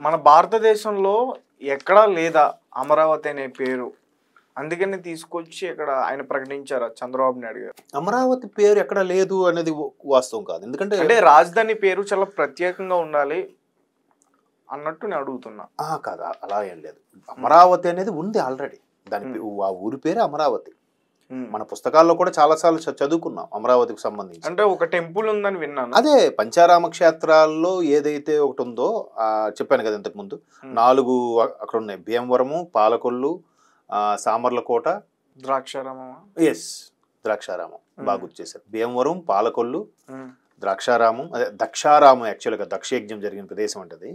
మన భారతదేశంలో ఎక్కడా లేదా అమరావతి అనే పేరు. అందుకని తీసుకొచ్చి ఇక్కడ ఆయన ప్రకటించారు చంద్రబాబు నాయుడు గారు. అమరావతి పేరు ఎక్కడ లేదు అనేది వాస్తవం కాదు. ఎందుకంటే అంటే రాజధాని పేరు చాలా ప్రత్యేకంగా ఉండాలి అన్నట్టు నేను అడుగుతున్నా. కాదు, అలా ఏం లేదు. అమరావతి అనేది ఉంది ఆల్రెడీ. దాని ఆ ఊరి పేరు అమరావతి. మన పుస్తకాల్లో కూడా చాలాసార్లు చదువుకున్నాం అమరావతికి సంబంధించి. అంటే ఒక టెంపుల్ ఉందని విన్నాను. అదే పంచారామ క్షేత్రాల్లో ఏదైతే ఒకటి ఉందో చెప్పాను కదా ఇంతకు ముందు. 4 అక్కడ ఉన్నాయి: భీమవరము, పాలకొల్లు, సామర్లకోట, ద్రాక్షారామం. ఎస్, ద్రాక్షారామం. బాగా గుర్తు చేశారు. భీమవరం, పాలకొల్లు, ద్రాక్షారామం, అదే దక్షారామం. యాక్చువల్గా దక్షయజ్ఞం జరిగిన ప్రదేశం అంటది.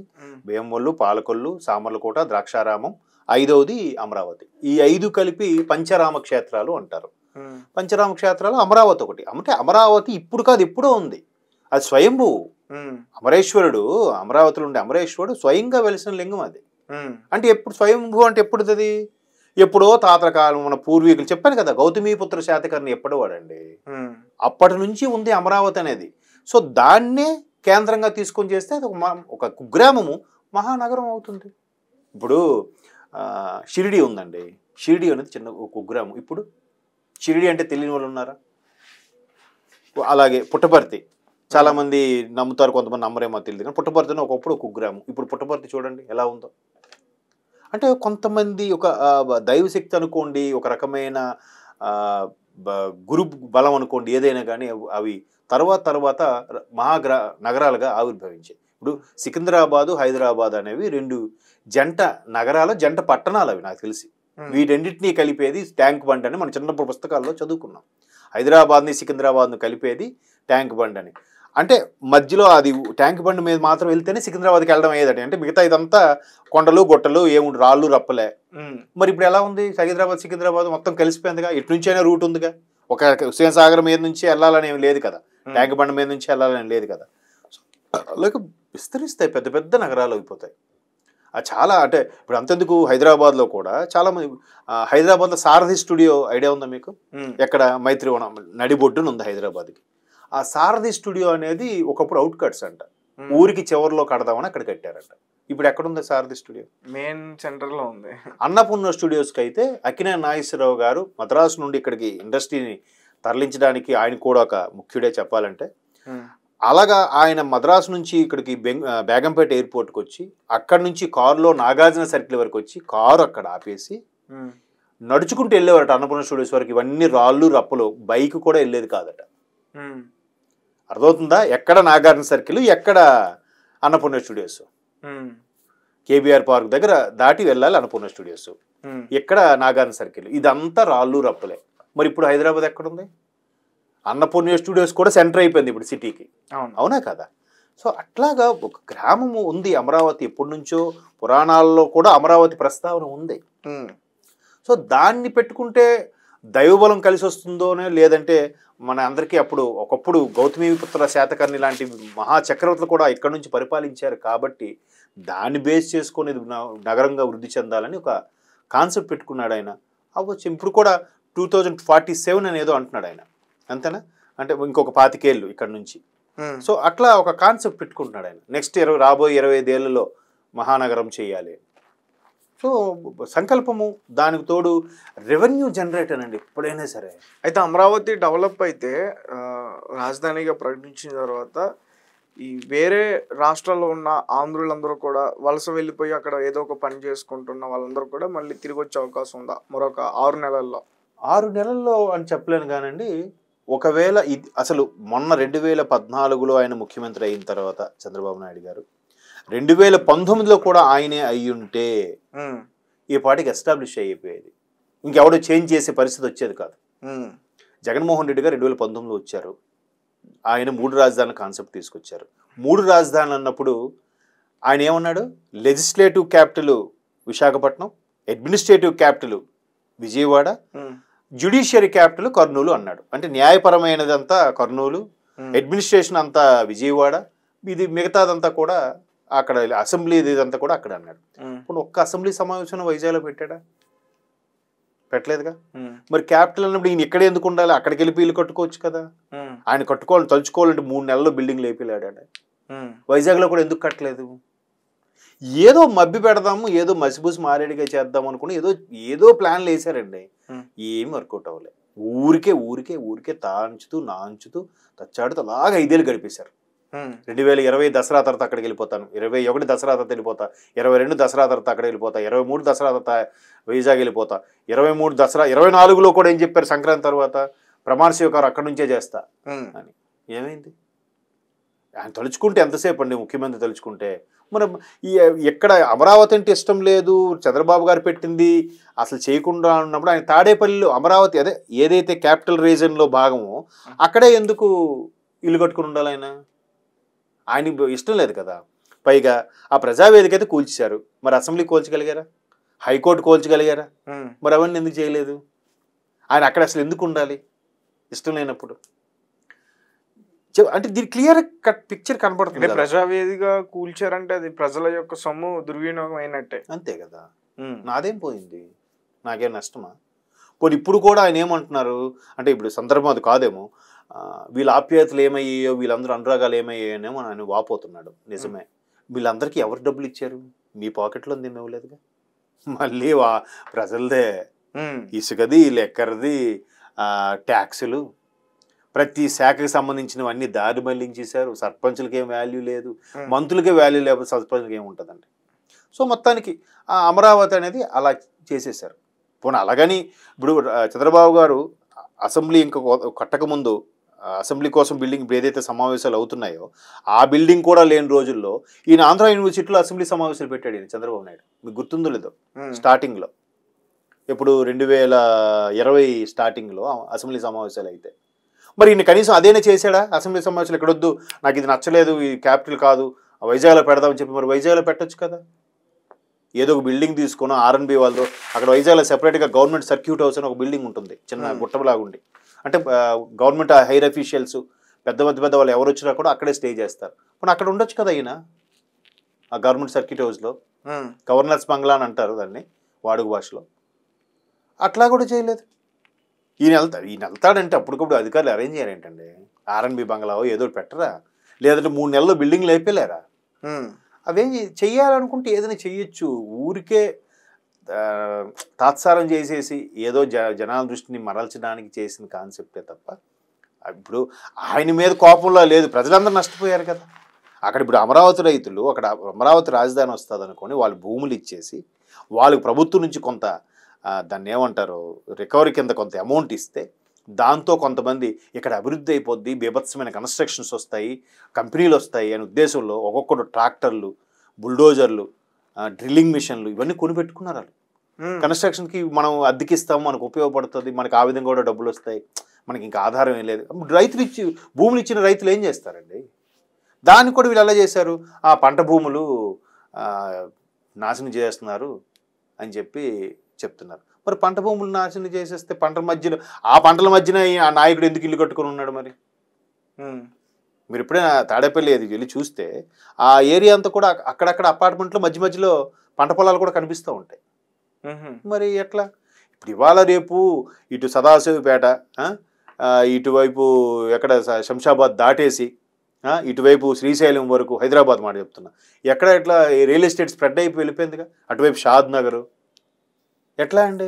భీమవల్లు, పాలకొల్లు, సామర్లకోట, ద్రాక్షారామం, 5వది అమరావతి. ఈ 5 కలిపి పంచరామ క్షేత్రాలు అంటారు. పంచరామ క్షేత్రాలు అమరావతి ఒకటి. అంటే అమరావతి ఇప్పుడు కాదు, ఎప్పుడో ఉంది. అది స్వయంభూ. అమరేశ్వరుడు, అమరావతిలో ఉండే అమరేశ్వరుడు స్వయంగా వెలిసిన లింగం అది. అంటే ఎప్పుడు స్వయంభూ అంటే ఎప్పుడు అది? ఎప్పుడో తాతల కాలం, మన పూర్వీకులు. చెప్పాను కదా, గౌతమీపుత్ర శాతకర్ణి ఎప్పుడు వాడండి. అప్పటి నుంచి ఉంది అమరావతి అనేది. సో దాన్నే కేంద్రంగా తీసుకొని చేస్తే అది ఒక కుగ్రామము మహానగరం అవుతుంది. ఇప్పుడు షిరిడి ఉందండి. షిరిడి అనేది చిన్న కుగ్రామం. ఇప్పుడు షిరిడి అంటే తెలియని వాళ్ళు ఉన్నారా? అలాగే పుట్టపర్తి చాలామంది నమ్ముతారు, కొంతమంది నమ్మరేమో తెలియదు. కానీ పుట్టపర్తిని ఒకప్పుడు కుగ్రామం. ఇప్పుడు పుట్టపర్తి చూడండి ఎలా ఉందో. అంటే కొంతమంది ఒక దైవశక్తి అనుకోండి, ఒక రకమైన గురు బలం అనుకోండి, ఏదైనా కానీ అవి తర్వాత నగరాలుగా ఆవిర్భవించాయి. ఇప్పుడు సికింద్రాబాదు, హైదరాబాద్ అనేవి 2 జంట నగరాలు, జంట పట్టణాలు. అవి నాకు తెలిసి వీటన్నిటినీ కలిపేది ట్యాంక్ బండ్ అని మన చిన్నప్పుడు పుస్తకాల్లో చదువుకున్నాం. హైదరాబాద్ని సికింద్రాబాద్ను కలిపేది ట్యాంక్ బండ్ అని. అంటే మధ్యలో అది ట్యాంక్ బండ్ మీద మాత్రం వెళ్తేనే సికింద్రాబాద్కి వెళ్ళడం అయ్యేదట. అంటే మిగతా ఇదంతా కొండలు గొట్టలు, ఏముండు రాళ్ళు రప్పలే. మరి ఇప్పుడు ఎలా ఉంది? హైదరాబాద్ సికింద్రాబాద్ మొత్తం కలిసిపోయిందిగా. ఇటు నుంచైనా రూట్ ఉందిగా. ఒక హుస్సేన్ సాగర్ మీద నుంచి వెళ్ళాలని ఏం లేదు కదా, ట్యాంక్ బండ్ మీద నుంచి వెళ్ళాలని లేదు కదా. అలాగే విస్తరిస్తాయి, పెద్ద పెద్ద నగరాలు అయిపోతాయి. చాలా అంటే ఇప్పుడు అంతెందుకు, హైదరాబాద్లో కూడా చాలామంది, హైదరాబాద్లో సారథి స్టూడియో ఐడియా ఉందా మీకు? ఎక్కడ మైత్రివనం నడిబొడ్డున ఉంది హైదరాబాద్కి. ఆ సారథి స్టూడియో అనేది ఒకప్పుడు అవుట్ కట్స్ అంట, ఊరికి చివరిలో కడదామని అక్కడ కట్టారంట. ఇప్పుడు ఎక్కడుంది సారథి స్టూడియో? మెయిన్ సెంటర్లో ఉంది. అన్నపూర్ణ స్టూడియోస్కి అయితే అక్కినేని నాగేశ్వరరావు గారు మద్రాసు నుండి ఇక్కడికి ఇండస్ట్రీని తరలించడానికి ఆయన కూడా ఒక ముఖ్యుడే చెప్పాలంటే. అలాగా ఆయన మద్రాసు నుంచి ఇక్కడికి బేగంపేట ఎయిర్పోర్ట్కి వచ్చి అక్కడి నుంచి కారులో నాగార్జున సర్కిల్ వరకు వచ్చి కారు అక్కడ ఆపేసి నడుచుకుంటూ వెళ్ళేవారట అన్నపూర్ణ స్టూడియోస్ వరకు. ఇవన్నీ రాళ్ళు రప్పలు, బైక్ కూడా వెళ్ళేది కాదట. అర్థమవుతుందా? ఎక్కడ నాగార్జున సర్కిల్, ఎక్కడ అన్నపూర్ణ స్టూడియోస్. కేబీఆర్ పార్క్ దగ్గర దాటి వెళ్ళాలి అన్నపూర్ణ స్టూడియోస్, ఎక్కడ నాగార్జున సర్కిల్. ఇదంతా రాళ్ళు రప్పలే. మరి ఇప్పుడు హైదరాబాద్ ఎక్కడుంది? అన్నపూర్ణ స్టూడియోస్ కూడా సెంటర్ అయిపోయింది ఇప్పుడు సిటీకి. అవునా కదా? సో అట్లాగా ఒక గ్రామము ఉంది అమరావతి. ఎప్పటి నుంచో పురాణాల్లో కూడా అమరావతి ప్రస్తావన ఉంది. సో దాన్ని పెట్టుకుంటే దైవబలం కలిసి వస్తుందోనే, లేదంటే మన అందరికీ ఒకప్పుడు గౌతమీపుత్ర శాతకర్ణి లాంటి మహాచక్రవర్తులు కూడా ఇక్కడ నుంచి పరిపాలించారు కాబట్టి దాన్ని బేస్ చేసుకొని నగరంగా వృద్ధి చెందాలని ఒక కాన్సెప్ట్ పెట్టుకున్నాడు ఆయన. అవ్వచ్చు. ఇప్పుడు కూడా 2047 అనేదో అంటున్నాడు ఆయన. అంతేనా? అంటే ఇంకొక 25 ఏళ్ళు ఇక్కడ నుంచి. సో అట్లా ఒక కాన్సెప్ట్ పెట్టుకుంటున్నాడు ఆయన. నెక్స్ట్ రాబోయే 25 ఏళ్లలో మహానగరం చేయాలి. సో సంకల్పము, దానికి తోడు రెవెన్యూ జనరేటర్ అండి ఎప్పుడైనా సరే. అయితే అమరావతి డెవలప్ అయితే రాజధానిగా ప్రకటించిన తర్వాత ఈ వేరే రాష్ట్రాల్లో ఉన్న ఆంధ్రులందరూ కూడా వలస వెళ్ళిపోయి అక్కడ ఏదో ఒక పని చేసుకుంటున్న వాళ్ళందరూ కూడా మళ్ళీ తిరిగి వచ్చే అవకాశం ఉందా మరొక 6 నెలల్లో? 6 నెలల్లో అని చెప్పలేను కానండి. ఒకవేళ ఇది అసలు మొన్న 2014లో ఆయన ముఖ్యమంత్రి అయిన తర్వాత చంద్రబాబు నాయుడు గారు 2019లో కూడా ఆయనే అయ్యుంటే ఈ పార్టీకి ఎస్టాబ్లిష్ అయిపోయేది. ఇంకెవడో చేంజ్ చేసే పరిస్థితి వచ్చేది కాదు. జగన్మోహన్ రెడ్డి గారు 2019లో వచ్చారు. ఆయన 3 రాజధానుల కాన్సెప్ట్ తీసుకొచ్చారు. 3 రాజధానులు అన్నప్పుడు ఆయన ఏమన్నాడు? Legislative capital Visakhapatnam, administrative capital Vijayawada, judiciary capital Kurnool అన్నాడు. అంటే న్యాయపరమైనదంతా కర్నూలు, అడ్మినిస్ట్రేషన్ అంతా విజయవాడ, ఇది మిగతాదంతా కూడా అక్కడ, అసెంబ్లీ ఇదంతా కూడా అక్కడ అన్నాడు. ఇప్పుడు ఒక్క అసెంబ్లీ సమావేశం వైజాగ్లో పెట్టాడా? పెట్టలేదుగా. మరి క్యాపిటల్ అన్నప్పుడు ఈయన ఇక్కడే ఎందుకు ఉండాలి? అక్కడికి వెళ్ళి ఇల్లు కట్టుకోవచ్చు కదా. ఆయన తలుచుకోవాలంటే 3 నెలల్లో బిల్డింగ్ లేపిలాడా. వైజాగ్లో కూడా ఎందుకు కట్టలేదు? ఏదో మబ్బి పెడదాము, ఏదో మసిబూసి మారేడుగా చేద్దాం అనుకుని ఏదో ప్లాన్లు వేసారండి. ఏం వర్కౌట్ అవ్వలేదు. ఊరికే ఊరికే ఊరికే తాంచుతూ నాంచుతూ తచ్చాడుతూ అలాగా 5 ఏళ్ళు గడిపేశారు. 2020 దసరా తర్వాత అక్కడికి వెళ్ళిపోతాను, 21 దసరా తర్వాత వెళ్ళిపోతా, 22 దసరా తర్వాత అక్కడ వెళ్ళిపోతా, 23 దసరా తర్వాత వైజాగ్ వెళ్ళిపోతా, 23 దసరా 24లో కూడా ఏం చెప్పారు, సంక్రాంతి తర్వాత ప్రమాణ స్వీకారం అక్కడి నుంచే చేస్తా అని. ఏమైంది? ఆయన తలుచుకుంటే ఎంతసేపు అండి, ముఖ్యమంత్రి తలుచుకుంటే. మరి ఎక్కడ అమరావతి అంటే ఇష్టం లేదు, చంద్రబాబు గారు పెట్టింది అసలు చేయకుండా ఉన్నప్పుడు ఆయన తాడేపల్లిలో అమరావతి అదే ఏదైతే క్యాపిటల్ రీజన్లో భాగమో అక్కడే ఎందుకు ఇల్లు కట్టుకుని ఉండాలి ఆయన? ఆయన ఇష్టం లేదు కదా. పైగా ఆ ప్రజావేదిక అయితే కూల్చారు, మరి అసెంబ్లీ కూల్చగలిగారా? హైకోర్టు కూల్చగలిగారా? మరి అవన్నీ ఎందుకు చేయలేదు? ఆయన అక్కడ అసలు ఎందుకు ఉండాలి ఇష్టం లేనప్పుడు? అంటే దీని క్లియర్ కట్ పిక్చర్ కనపడుతుంది. ప్రజావేదిక కూల్చారంటే అది ప్రజల యొక్క సొమ్ము దుర్వినియోగం అయినట్టే. అంతే కదా. నాదేం పోయింది, నాకేం నష్టమా? పోనీ ఇప్పుడు కూడా ఆయన ఏమంటున్నారు అంటే, ఇప్పుడు సందర్భం అది కాదేమో, వీళ్ళ ఆప్యాయతలు ఏమయ్యాయో, వీళ్ళందరూ అనురాగాలు ఏమయ్యాయోనేమో ఆయన వాపోతున్నాడు. నిజమే, వీళ్ళందరికీ ఎవరు డబ్బులు ఇచ్చారు? మీ పాకెట్లో ఏమి ఇవ్వలేదుగా. మళ్ళీ ప్రజలదే ఇసుకది, లెక్కరది, ట్యాక్సులు, ప్రతి శాఖకి సంబంధించినవన్నీ దారి మళ్లించేశారు. సర్పంచులకి ఏం వాల్యూ లేదు, మంత్రులకే వాల్యూ లేకపోతే సర్పంచులకి ఏముంటుందండి. సో మొత్తానికి ఆ అమరావతి అనేది అలా చేసేసారు. పోనీ అలాగని ఇప్పుడు చంద్రబాబు గారు అసెంబ్లీ ఇంకా కట్టకముందు అసెంబ్లీ కోసం బిల్డింగ్ ఇప్పుడు ఏదైతే సమావేశాలు అవుతున్నాయో ఆ బిల్డింగ్ కూడా లేని రోజుల్లో ఈయన ఆంధ్ర యూనివర్సిటీలో అసెంబ్లీ సమావేశాలు పెట్టాడు ఈయన చంద్రబాబు నాయుడు. మీకు గుర్తుందో లేదో, స్టార్టింగ్లో ఇప్పుడు 2020 స్టార్టింగ్లో అసెంబ్లీ సమావేశాలు అయితే మరి ఈయన కనీసం అదేనే చేశాడా? అసెంబ్లీ సమావేశాలు ఎక్కడొద్దు, నాకు ఇది నచ్చలేదు, ఈ క్యాపిటల్ కాదు, వైజాగ్లో పెడదామని చెప్పి మరి వైజాగ్లో పెట్టచ్చు కదా. ఏదో ఒక బిల్డింగ్ తీసుకుని ఆర్ఎన్బి వాళ్ళతో అక్కడ వైజాగ్లో సెపరేట్గా గవర్నమెంట్ సర్క్యూట్ హౌస్ అని ఒక బిల్డింగ్ ఉంటుంది, చిన్న గుట్టలాగా ఉండి. అంటే గవర్నమెంట్ హైర్ అఫీషియల్స్ పెద్ద వాళ్ళు ఎవరు వచ్చినా కూడా అక్కడే స్టే చేస్తారు. ఇప్పుడు అక్కడ ఉండొచ్చు కదా ఈయన, ఆ గవర్నమెంట్ సర్క్యూట్ హౌస్లో. గవర్నర్స్ బంగ్లా అని అంటారు దాన్ని వాడుక భాషలో. అట్లా కూడా చేయలేదు. ఈయన వెళ్తాడంటే అప్పటికప్పుడు అధికారులు అరేంజ్ చేయారేంటండి? ఆర్ఎన్బి బంగ్లావో ఏదో పెట్టరా? లేదంటే 3 నెలల్లో బిల్డింగ్ లేపేలేరా? అవేం చెయ్యాలనుకుంటే ఏదైనా చెయ్యొచ్చు. ఊరికే తాత్సారం చేసేసి ఏదో జనాల దృష్టిని మరల్చడానికి చేసిన కాన్సెప్టే తప్ప ఇప్పుడు ఆయన మీద కోపంలో లేదు. ప్రజలందరూ నష్టపోయారు కదా. అక్కడ ఇప్పుడు అమరావతి రైతులు అక్కడ అమరావతి రాజధాని వస్తుంది అనుకొని వాళ్ళు భూములు ఇచ్చేసి వాళ్ళకి ప్రభుత్వం నుంచి కొంత దాన్ని ఏమంటారు రికవరీ కింద కొంత అమౌంట్ ఇస్తే దాంతో కొంతమంది ఇక్కడ అభివృద్ధి అయిపోద్ది, బీభత్సమైన కన్స్ట్రక్షన్స్ వస్తాయి, కంపెనీలు వస్తాయి అనే ఉద్దేశంలో ఒక్కొక్కరు ట్రాక్టర్లు, బుల్డోజర్లు, డ్రిల్లింగ్ మిషన్లు ఇవన్నీ కొనిపెట్టుకున్నారు. వాళ్ళు కన్స్ట్రక్షన్కి మనం అద్దెకిస్తాము, మనకు ఉపయోగపడుతుంది, మనకు ఆ విధంగా కూడా డబ్బులు వస్తాయి, మనకి ఇంకా ఆధారం ఏం లేదు. రైతులు భూములు ఇచ్చిన రైతులు ఏం చేస్తారండి? దాన్ని కూడా వీళ్ళు ఎలా చేశారు, ఆ పంట భూములు నాశనం చేస్తున్నారు అని చెప్పి చెప్తున్నారు. మరి పంట భూములు నాశనం చేసేస్తే పంటల మధ్యలో ఆ పంటల మధ్యన ఆ నాయకుడు ఎందుకు ఇల్లు కట్టుకొని ఉన్నాడు? మరి మీరు ఎప్పుడైనా తాడేపల్లి అది వెళ్ళి చూస్తే ఆ ఏరియా అంతా కూడా అక్కడక్కడ అపార్ట్మెంట్లో మధ్యలో పంట పొలాలు కూడా కనిపిస్తూ ఉంటాయి. మరి ఎట్లా? ఇప్పుడు ఇవాళ రేపు ఇటు సదాశివపేట, ఇటువైపు ఎక్కడ శంషాబాద్ దాటేసి ఇటువైపు శ్రీశైలం వరకు హైదరాబాద్ మాట చెప్తున్నా, ఎక్కడ ఎట్లా రియల్ ఎస్టేట్ స్ప్రెడ్ అయిపోయి వెళ్ళిపోయిందిగా. అటువైపు షాద్ నగర్ ఎట్లా అండి?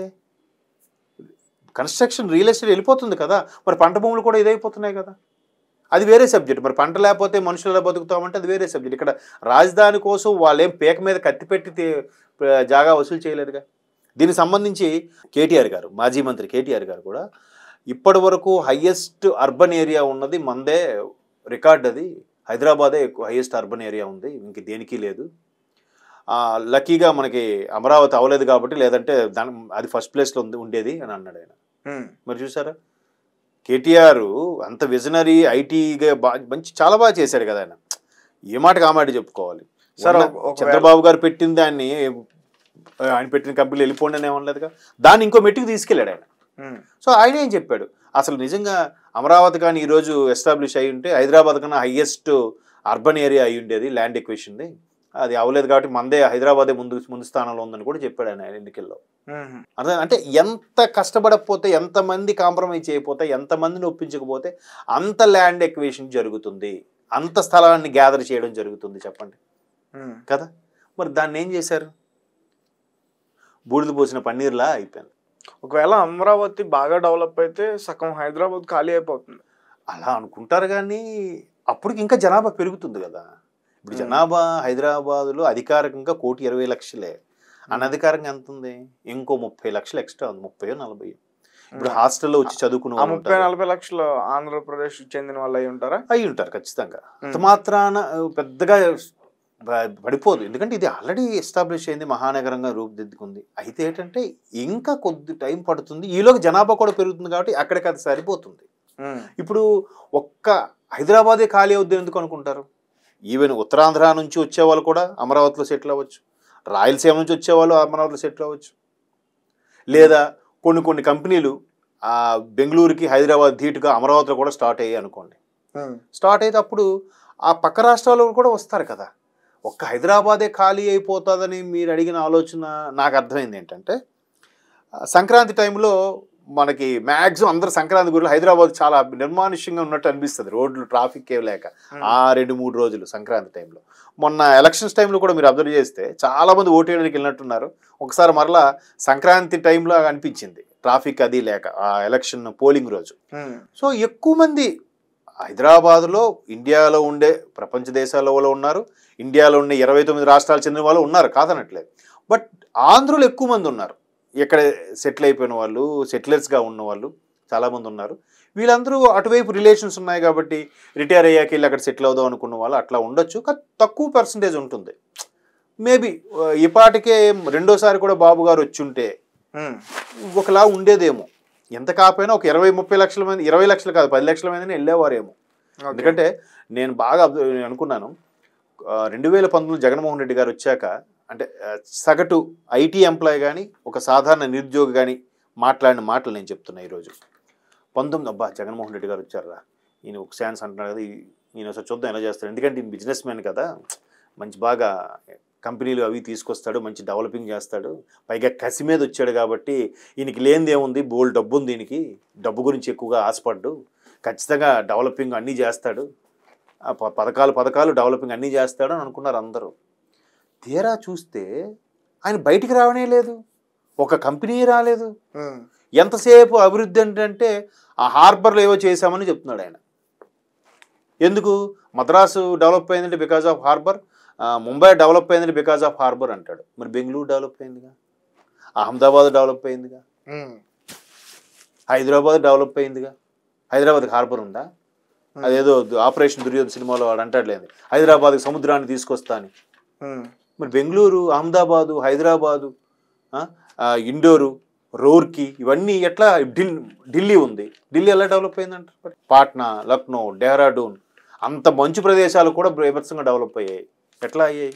కన్స్ట్రక్షన్ రియల్ ఎస్టేట్ వెళ్ళిపోతుంది కదా. మరి పంట భూములు కూడా ఇదైపోతున్నాయి కదా. అది వేరే సబ్జెక్ట్. మరి పంట లేకపోతే మనుషులు ఎలా బతుకుతామంటే అది వేరే సబ్జెక్ట్. ఇక్కడ రాజధాని కోసం వాళ్ళేం పేక మీద కత్తి పెట్టి జాగా వసూలు చేయలేదుగా. దీనికి సంబంధించి కేటీఆర్ గారు, మాజీ మంత్రి కేటీఆర్ గారు కూడా ఇప్పటి వరకు హయ్యెస్ట్ అర్బన్ ఏరియా ఉన్నది మందే రికార్డ్, అది హైదరాబాదే ఎక్కువ హయ్యెస్ట్ అర్బన్ ఏరియా ఉంది, ఇంక దేనికి లేదు. లక్కీగా మనకి అమరావతి అవ్వలేదు కాబట్టి, లేదంటే అది ఫస్ట్ ప్లేస్లో ఉండేది అని అన్నాడు ఆయన. మరి చూసారా, కేటీఆర్ అంత విజనరీ ఐటీగా చాలా బాగా చేశాడు కదా ఆయన. ఏ మాటకి ఆ మాట చెప్పుకోవాలి. చంద్రబాబు గారు పెట్టిన దాన్ని ఆయన పెట్టిన కంపెనీలు వెళ్ళిపోండి అని ఏమనలేదుగా. దాన్ని ఇంకో మెట్టుకు తీసుకెళ్ళాడు ఆయన. సో ఆయన ఏం చెప్పాడు, అసలు నిజంగా అమరావతి కానీ ఈరోజు ఎస్టాబ్లిష్ అయ్యి ఉంటే హైదరాబాద్ కన్నా హయ్యెస్ట్ అర్బన్ ఏరియా అయ్యి ఉండేది ల్యాండ్ ఎక్విజిషన్ది. అది అవ్వలేదు కాబట్టి మందే హైదరాబాదే ముందు స్థానంలో ఉందని కూడా చెప్పాడు ఆయన ఎన్నికల్లో. అర్థం అంటే ఎంత కష్టపడకపోతే, ఎంతమంది కాంప్రమైజ్ చేయకపోతే, ఎంతమందిని ఒప్పించకపోతే అంత ల్యాండ్ ఎక్విజిషన్ జరుగుతుంది, అంత స్థలాన్ని గ్యాదర్ చేయడం జరుగుతుంది చెప్పండి కదా. మరి దాన్ని ఏం చేశారు? బూడిద పోసిన పన్నీర్లా అయిపోయింది. ఒకవేళ అమరావతి బాగా డెవలప్ అయితే సగం హైదరాబాద్ ఖాళీ అయిపోతుంది. అలా అనుకుంటారు కానీ అప్పటికి ఇంకా జనాభా పెరుగుతుంది కదా. ఇప్పుడు జనాభా హైదరాబాద్లో అధికారికంగా 1,20,00,000. అనధికారంగా ఎంత ఉంది? ఇంకో 30 లక్షలు ఎక్స్ట్రా ఉంది, 30-40. ఇప్పుడు హాస్టల్లో వచ్చి చదువుకున్న 30-40 లక్షలు ఆంధ్రప్రదేశ్ చెందిన వాళ్ళు అయి ఉంటారా? అయి ఉంటారు ఖచ్చితంగా. అంత మాత్రాన పెద్దగా పడిపోదు, ఎందుకంటే ఇది ఆల్రెడీ ఎస్టాబ్లిష్ అయింది, మహానగరంగా రూపుదిద్దుకుంది. అయితే ఏంటంటే ఇంకా కొద్ది టైం పడుతుంది, ఈలోగా జనాభా కూడా పెరుగుతుంది కాబట్టి అక్కడికి అది సరిపోతుంది. ఇప్పుడు ఒక్క హైదరాబాదే ఖాళీ అవుద్ది ఎందుకు అనుకుంటారు? ఈవెన్ ఉత్తరాంధ్ర నుంచి వచ్చేవాళ్ళు కూడా అమరావతిలో సెటిల్ అవ్వచ్చు, రాయలసీమ నుంచి వచ్చేవాళ్ళు అమరావతిలో సెటిల్ అవ్వచ్చు, లేదా కొన్ని కంపెనీలు బెంగళూరుకి హైదరాబాద్ ధీటుగా అమరావతిలో కూడా స్టార్ట్ అయ్యాయి అనుకోండి. స్టార్ట్ అయితే అప్పుడు ఆ పక్క రాష్ట్రాల్లో కూడా వస్తారు కదా. ఒక్క హైదరాబాదే ఖాళీ అయిపోతుందని మీరు అడిగిన ఆలోచన నాకు అర్థమైంది ఏంటంటే, సంక్రాంతి టైంలో మనకి మ్యాక్సిమం అందరు సంక్రాంతి గురించి హైదరాబాద్ చాలా నిర్మానుష్యంగా ఉన్నట్టు అనిపిస్తుంది, రోడ్లు ట్రాఫిక్ ఏ లేక 2-3 రోజులు సంక్రాంతి టైంలో. మొన్న ఎలక్షన్స్ టైంలో కూడా మీరు అబ్జర్వ్ చేస్తే చాలామంది ఓటేయడానికి వెళ్ళినట్టున్నారు. ఒకసారి మరలా సంక్రాంతి టైంలో అనిపించింది ట్రాఫిక్ అది లేక ఆ ఎలక్షన్ పోలింగ్ రోజు. సో ఎక్కువ మంది హైదరాబాద్లో ఇండియాలో ఉండే ప్రపంచ దేశాల వాళ్ళు ఉన్నారు, ఇండియాలో ఉండే 29 రాష్ట్రాలు చెందిన వాళ్ళు ఉన్నారు కాదనట్లేదు. బట్ ఆంధ్రులు ఎక్కువ మంది ఉన్నారు, ఇక్కడ సెటిల్ అయిపోయిన వాళ్ళు, సెటిలర్స్గా ఉన్నవాళ్ళు చాలామంది ఉన్నారు. వీళ్ళందరూ అటువైపు రిలేషన్స్ ఉన్నాయి కాబట్టి రిటైర్ అయ్యాక వెళ్ళి అక్కడ సెటిల్ అవుదాం అనుకున్న వాళ్ళు అట్లా ఉండొచ్చు, కానీ తక్కువ పర్సంటేజ్ ఉంటుంది. మేబీ ఇప్పటికే రెండోసారి కూడా బాబు గారు వచ్చి ఉంటే ఒకలా ఉండేదేమో. ఎంత కాకపోయినా ఒక 20-30 లక్షల మంది, 20 లక్షలు కాదు 10 లక్షల మందిని వెళ్ళేవారేమో. ఎందుకంటే నేను బాగా అనుకున్నాను, 2019 జగన్మోహన్ రెడ్డి గారు వచ్చాక అంటే సగటు ఐటీ ఎంప్లాయ్ కానీ ఒక సాధారణ నిరుద్యోగి కానీ మాట్లాడిన మాటలు నేను చెప్తున్నా ఈరోజు. 19 అబ్బా జగన్మోహన్ రెడ్డి గారు వచ్చారా, ఈయన ఒక ఛాన్స్ అంటున్నారు కదా, ఈయన ఒకసారి చూద్దాం ఎలా చేస్తాడు, ఎందుకంటే ఈయన బిజినెస్ మ్యాన్ కదా, మంచి బాగా కంపెనీలు అవి తీసుకొస్తాడు, మంచి డెవలపింగ్ చేస్తాడు, పైగా కసి మీద వచ్చాడు కాబట్టి ఈయనకి లేనిది ఏముంది, బోల్డ్ డబ్బు ఉంది, ఈయనకి డబ్బు గురించి ఎక్కువగా ఆశపడ్డు, ఖచ్చితంగా డెవలపింగ్ అన్నీ చేస్తాడు, పథకాలు డెవలపింగ్ అన్నీ చేస్తాడు అని అనుకున్నారు అందరూ. తీరా చూస్తే ఆయన బయటికి రావనే లేదు, ఒక కంపెనీ రాలేదు. ఎంతసేపు అభివృద్ధి ఏంటంటే ఆ హార్బర్లో ఏవో చేశామని చెప్తున్నాడు ఆయన. ఎందుకు మద్రాసు డెవలప్ అయిందంటే because of harbour, Mumbai develop అయిందంటే బికాజ్ ఆఫ్ హార్బర్ అంటాడు. మరి బెంగళూరు డెవలప్ అయిందిగా, అహ్మదాబాద్ డెవలప్ అయిందిగా, హైదరాబాద్ డెవలప్ అయిందిగా. హైదరాబాద్కి హార్బర్ ఉందా? అదేదో ఆపరేషన్ దుర్యోధన సినిమాలో వాడు అంటాడు లేదు, హైదరాబాద్కి సముద్రాన్ని తీసుకొస్తా అని. మరి బెంగళూరు, అహ్మదాబాదు, హైదరాబాదు, ఇండోరు, రూర్కీ ఇవన్నీ ఎట్లా, ఢిల్లీ ఉంది, ఢిల్లీ ఎలా డెవలప్ అయిందంటారు? పాట్నా, లక్నో, డెహ్రాడూన్ అంత మంచు ప్రదేశాలు కూడా బీభత్సంగా డెవలప్ అయ్యాయి. ఎట్లా అయ్యాయి?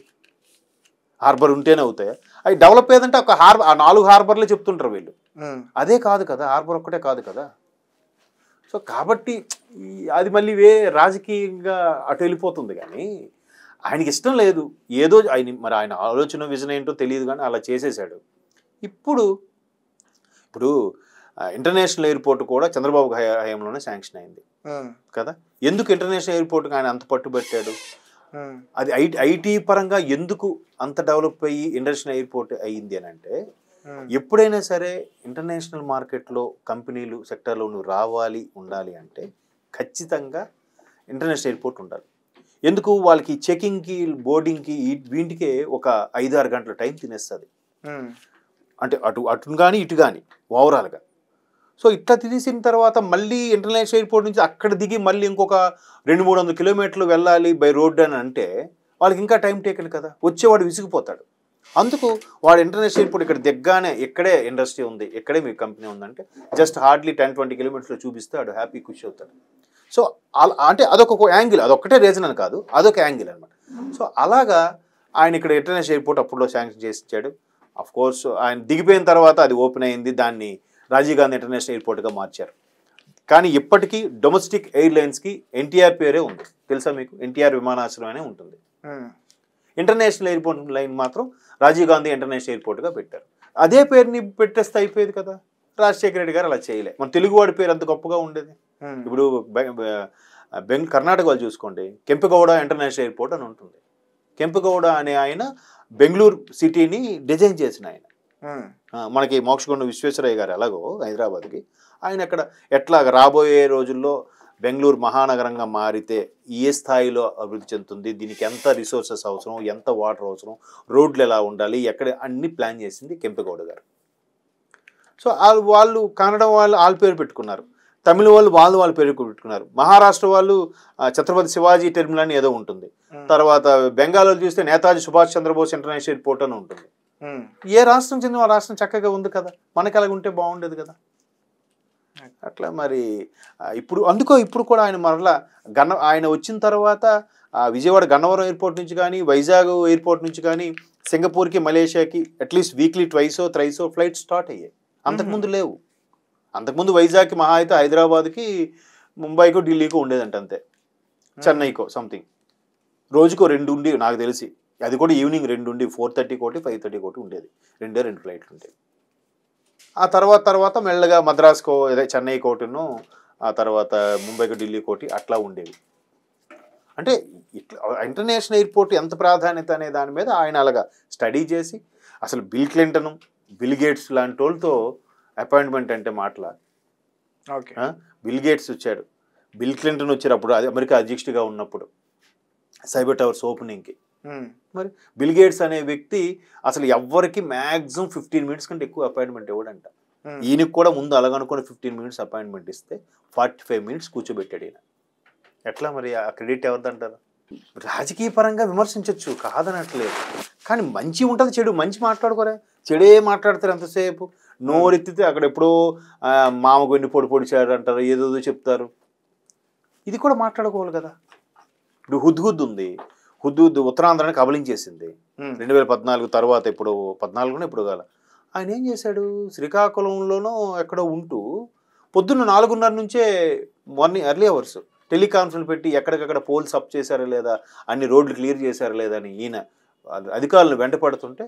హార్బర్ ఉంటేనే అవుతాయి. అవి డెవలప్ అయ్యేదంటే ఒక ఆ 4 హార్బర్లే చెప్తుంటారు వీళ్ళు. అదే కాదు కదా, హార్బర్ ఒక్కటే కాదు కదా. సో కాబట్టి అది మళ్ళీ రాజకీయంగా అటు వెళ్ళిపోతుంది. కానీ ఆయనకి ఇష్టం లేదు, ఏదో ఆయన ఆలోచన విజన్ ఏంటో తెలియదు కానీ అలా చేసేసాడు. ఇప్పుడు ఇంటర్నేషనల్ ఎయిర్పోర్ట్ కూడా చంద్రబాబు హయాంలోనే శాంక్షన్ అయింది కదా. ఎందుకు ఇంటర్నేషనల్ ఎయిర్పోర్ట్కి ఆయన అంత పట్టుబట్టాడు? అది ఐటీ పరంగా ఎందుకు అంత డెవలప్ అయ్యి ఇంటర్నేషనల్ ఎయిర్పోర్ట్ అయ్యింది అని అంటే, ఎప్పుడైనా సరే ఇంటర్నేషనల్ మార్కెట్లో కంపెనీలు సెక్టర్లో నువ్వు రావాలి ఉండాలి అంటే ఖచ్చితంగా ఇంటర్నేషనల్ ఎయిర్పోర్ట్ ఉండాలి. ఎందుకు? వాళ్ళకి చెకింగ్కి, బోర్డింగ్కి, వీటికే ఒక 5-6 గంటల టైం తినేస్తుంది. అంటే అటు కానీ ఇటు కానీ ఓవరాల్గా. సో ఇట్లా తీసిన తర్వాత మళ్ళీ ఇంటర్నేషనల్ ఎయిర్పోర్ట్ నుంచి అక్కడ దిగి మళ్ళీ ఇంకొక 200-300 కిలోమీటర్లు వెళ్ళాలి బై రోడ్ అని అంటే వాళ్ళకి ఇంకా టైం టేకన్ కదా, వచ్చేవాడు విసిగిపోతాడు. అందుకు వాడు ఇంటర్నేషనల్ ఎయిర్పోర్ట్ ఇక్కడ దిగ్గానే ఇక్కడే ఇండస్ట్రీ ఉంది, ఇక్కడే మీ కంపెనీ ఉందంటే జస్ట్ హార్డ్లీ 10-20 కిలోమీటర్లు చూపిస్తే వాడు హ్యాపీ ఖుషి అవుతాడు. సో అంటే అదొక యాంగిల్, అదొక్కటే రీజన్ అని కాదు, అదొక యాంగిల్ అనమాట. సో అలాగా ఆయన ఇక్కడ ఇంటర్నేషనల్ ఎయిర్పోర్ట్ అప్పుడులో శాంక్షన్ చేసి ఇచ్చాడు. అఫ్ కోర్స్ ఆయన దిగిపోయిన తర్వాత అది ఓపెన్ అయింది, దాన్ని రాజీవ్ గాంధీ ఇంటర్నేషనల్ ఎయిర్పోర్ట్గా మార్చారు. కానీ ఇప్పటికీ డొమెస్టిక్ ఎయిర్లైన్స్కి ఎన్టీఆర్ పేరే ఉంది, తెలుసా మీకు? ఎన్టీఆర్ విమానాశ్రయం అనే ఉంటుంది. ఇంటర్నేషనల్ ఎయిర్పోర్ట్ లైన్ మాత్రం రాజీవ్ గాంధీ ఇంటర్నేషనల్ ఎయిర్పోర్ట్గా పెట్టారు. అదే పేరుని పెట్టేస్తే అయిపోయేది కదా. రాజశేఖర రెడ్డి గారు అలా చేయలే. మన తెలుగువాడి పేరు అంత గొప్పగా ఉండేది. ఇప్పుడు కర్ణాటక వాళ్ళు చూసుకోండి, కెంపెగౌడ ఇంటర్నేషనల్ ఎయిర్పోర్ట్ అని ఉంటుంది. కెంపెగౌడ అనే ఆయన బెంగళూరు సిటీని డిజైన్ చేసిన ఆయన. మనకి మోక్షగుండ విశ్వేశ్వరయ్య గారు ఎలాగో హైదరాబాద్కి, ఆయన అక్కడ ఎట్లా రాబోయే రోజుల్లో బెంగళూరు మహానగరంగా మారితే ఏ స్థాయిలో అభివృద్ధి చెందుతుంది, దీనికి ఎంత రిసోర్సెస్ అవసరం, ఎంత వాటర్ అవసరం, రోడ్లు ఎలా ఉండాలి, ఎక్కడ అన్ని ప్లాన్ చేసింది కెంపెగౌడ గారు. సో వాళ్ళు కన్నడ వాళ్ళ పేరు పెట్టుకున్నారు, తమిళ వాళ్ళు పేరు పెట్టుకున్నారు, మహారాష్ట్ర వాళ్ళు ఛత్రపతి శివాజీ టెర్మినల్ అని ఏదో ఉంటుంది, తర్వాత బెంగాల్ చూస్తే నేతాజీ సుభాష్ చంద్రబోస్ ఇంటర్నేషనల్ ఎయిర్పోర్ట్ అని ఉంటుంది. ఏ రాష్ట్రం చెందిన ఆ రాష్ట్రం చక్కగా ఉంది కదా, మనకి అలాగ ఉంటే బాగుండేది కదా. అట్లా మరి ఇప్పుడు కూడా ఆయన మరలా ఆయన వచ్చిన తర్వాత విజయవాడ గన్నవరం ఎయిర్పోర్ట్ నుంచి కానీ, వైజాగ్ ఎయిర్పోర్ట్ నుంచి కానీ సింగపూర్కి, మలేషియాకి అట్లీస్ట్ వీక్లీ 2-3 ఫ్లైట్స్ స్టార్ట్ అయ్యాయి. అంతకుముందు లేవు. అంతకుముందు వైజాగ్కి మహా అయితే హైదరాబాద్కి, ముంబైకో, ఢిల్లీకో ఉండేదంట అంతే, చెన్నైకో సంథింగ్. రోజుకో 2 ఉండి నాకు తెలిసి, అది కూడా ఈవినింగ్ 2 ఉండి 4:30 కోటి 5:30 కోటి ఉండేది, 2 ఫ్లైట్లు ఉండేవి. ఆ తర్వాత మెల్లగా మద్రాసుకో, అదే చెన్నై కోటిను, ఆ తర్వాత ముంబైకి, ఢిల్లీ కోటి అట్లా ఉండేవి. అంటే ఇట్లా ఇంటర్నేషనల్ ఎయిర్పోర్ట్ ఎంత ప్రాధాన్యత అనే దాని మీద ఆయన అలాగా స్టడీ చేసి, అసలు బిల్ క్లింటన్, బిల్ గేట్స్ లాంటి వాళ్ళతో అపాయింట్మెంట్ అంటే మాటలా. ఓకే, బిల్ గేట్స్ వచ్చాడు, బిల్ క్లింటన్ వచ్చారు అప్పుడు అమెరికా అధ్యక్షుడిగా ఉన్నప్పుడు సైబర్ టవర్స్ ఓపెనింగ్కి. మరి బిల్ గేట్స్ అనే వ్యక్తి అసలు ఎవ్వరికి మ్యాక్సిమం 15 మినిట్స్ కంటే ఎక్కువ అపాయింట్మెంట్ ఇవ్వడంట. ఈయనకి కూడా ముందు అలాగనుకుని 15 మినిట్స్ అపాయింట్మెంట్ ఇస్తే 45 మినిట్స్ కూర్చోబెట్టాడు ఈయన. ఎట్లా మరి ఆ క్రెడిట్ ఎవరిదంటారు? రాజకీయ పరంగా విమర్శించవచ్చు, కాదనట్లేదు, కానీ మంచి ఉంటుంది, చెడు మంచి మాట్లాడుకోరే, చెడే మాట్లాడతారు ఎంతసేపు. నోరెత్తితే అక్కడ ఎప్పుడో మామకు ఎన్ని పొడిచారు అంటారు, ఏదో చెప్తారు. ఇది కూడా మాట్లాడుకోవాలి కదా. ఇప్పుడు హుద్హుద్ ఉంది, హుద్హుద్ ఉత్తరాంధ్రాన్ని కబలించేసింది 2014 తర్వాత. ఇప్పుడు 14 ఇప్పుడు కాల ఆయన ఏం చేశాడు, శ్రీకాకుళంలోనో ఎక్కడో ఉంటూ పొద్దున్న 4:30 నుంచే మార్నింగ్ ఎర్లీ అవర్స్ టెలికాన్ఫరెన్స్ పెట్టి ఎక్కడికక్కడ పోల్స్ అప్ చేశారా లేదా, అన్ని రోడ్లు క్లియర్ చేశారా లేదా అని ఈయన అధికారులను వెంట పడుతుంటే